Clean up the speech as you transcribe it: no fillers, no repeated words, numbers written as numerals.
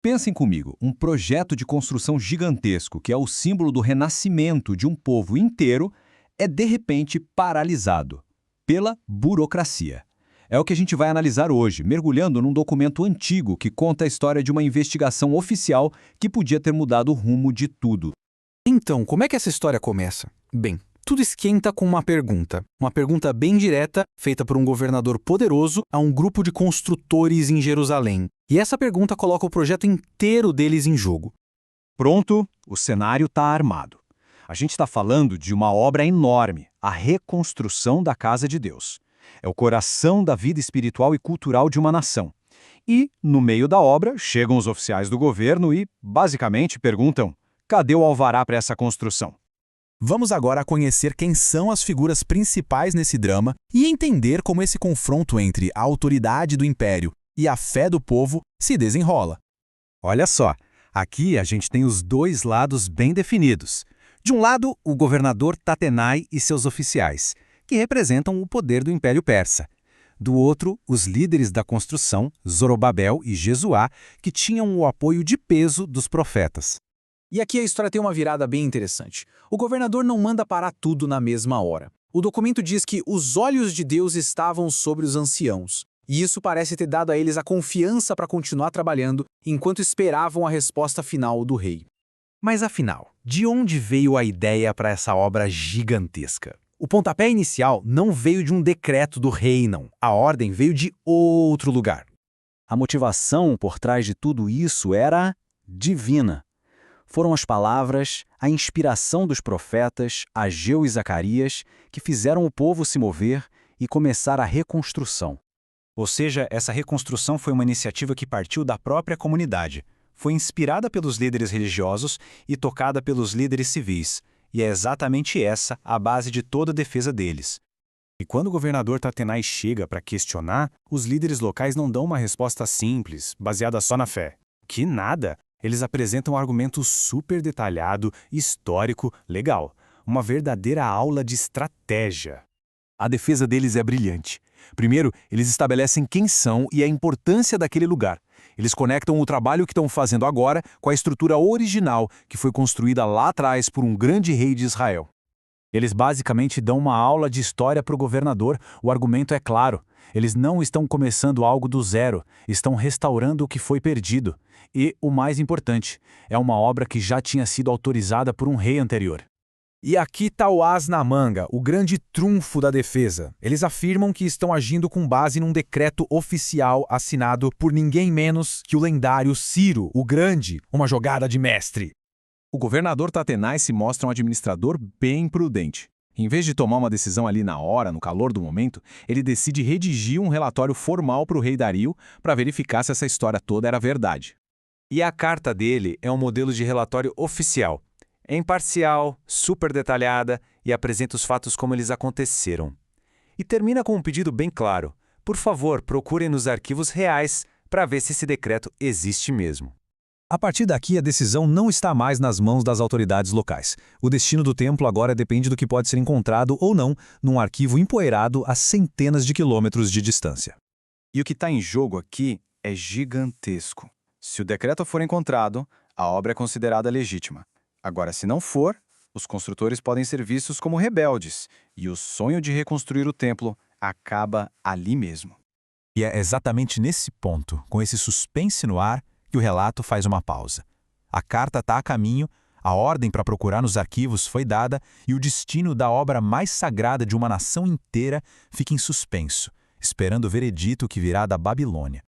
Pensem comigo, um projeto de construção gigantesco, que é o símbolo do renascimento de um povo inteiro, é de repente paralisado pela burocracia. É o que a gente vai analisar hoje, mergulhando num documento antigo que conta a história de uma investigação oficial que podia ter mudado o rumo de tudo. Então, como é que essa história começa? Bem, tudo esquenta com uma pergunta bem direta, feita por um governador poderoso a um grupo de construtores em Jerusalém. E essa pergunta coloca o projeto inteiro deles em jogo. Pronto, o cenário está armado. A gente está falando de uma obra enorme, a reconstrução da Casa de Deus. É o coração da vida espiritual e cultural de uma nação. E, no meio da obra, chegam os oficiais do governo e, basicamente, perguntam: cadê o alvará para essa construção? Vamos agora conhecer quem são as figuras principais nesse drama e entender como esse confronto entre a autoridade do império e a fé do povo se desenrola. Olha só, aqui a gente tem os dois lados bem definidos. De um lado, o governador Tatenai e seus oficiais, que representam o poder do Império Persa. Do outro, os líderes da construção, Zorobabel e Jesuá, que tinham o apoio de peso dos profetas. E aqui a história tem uma virada bem interessante. O governador não manda parar tudo na mesma hora. O documento diz que os olhos de Deus estavam sobre os anciãos. E isso parece ter dado a eles a confiança para continuar trabalhando enquanto esperavam a resposta final do rei. Mas afinal, de onde veio a ideia para essa obra gigantesca? O pontapé inicial não veio de um decreto do rei, não. A ordem veio de outro lugar. A motivação por trás de tudo isso era divina. Foram as palavras, a inspiração dos profetas, Ageu e Zacarias, que fizeram o povo se mover e começar a reconstrução. Ou seja, essa reconstrução foi uma iniciativa que partiu da própria comunidade. Foi inspirada pelos líderes religiosos e tocada pelos líderes civis. E é exatamente essa a base de toda a defesa deles. E quando o governador Tatenai chega para questionar, os líderes locais não dão uma resposta simples, baseada só na fé. Que nada! Eles apresentam um argumento super detalhado, histórico, legal. Uma verdadeira aula de estratégia. A defesa deles é brilhante. Primeiro, eles estabelecem quem são e a importância daquele lugar. Eles conectam o trabalho que estão fazendo agora com a estrutura original que foi construída lá atrás por um grande rei de Israel. Eles basicamente dão uma aula de história para o governador. O argumento é claro. Eles não estão começando algo do zero, estão restaurando o que foi perdido. E, o mais importante, é uma obra que já tinha sido autorizada por um rei anterior. E aqui está o as na manga, o grande trunfo da defesa. Eles afirmam que estão agindo com base num decreto oficial assinado por ninguém menos que o lendário Ciro, o Grande, uma jogada de mestre. O governador Tatenai se mostra um administrador bem prudente. Em vez de tomar uma decisão ali na hora, no calor do momento, ele decide redigir um relatório formal para o rei Dario para verificar se essa história toda era verdade. E a carta dele é um modelo de relatório oficial. É imparcial, super detalhada e apresenta os fatos como eles aconteceram. E termina com um pedido bem claro. Por favor, procurem nos arquivos reais para ver se esse decreto existe mesmo. A partir daqui, a decisão não está mais nas mãos das autoridades locais. O destino do templo agora depende do que pode ser encontrado ou não num arquivo empoeirado a centenas de quilômetros de distância. E o que está em jogo aqui é gigantesco. Se o decreto for encontrado, a obra é considerada legítima. Agora, se não for, os construtores podem ser vistos como rebeldes, e o sonho de reconstruir o templo acaba ali mesmo. E é exatamente nesse ponto, com esse suspense no ar, que o relato faz uma pausa. A carta está a caminho, a ordem para procurar nos arquivos foi dada e o destino da obra mais sagrada de uma nação inteira fica em suspenso, esperando o veredito que virá da Babilônia.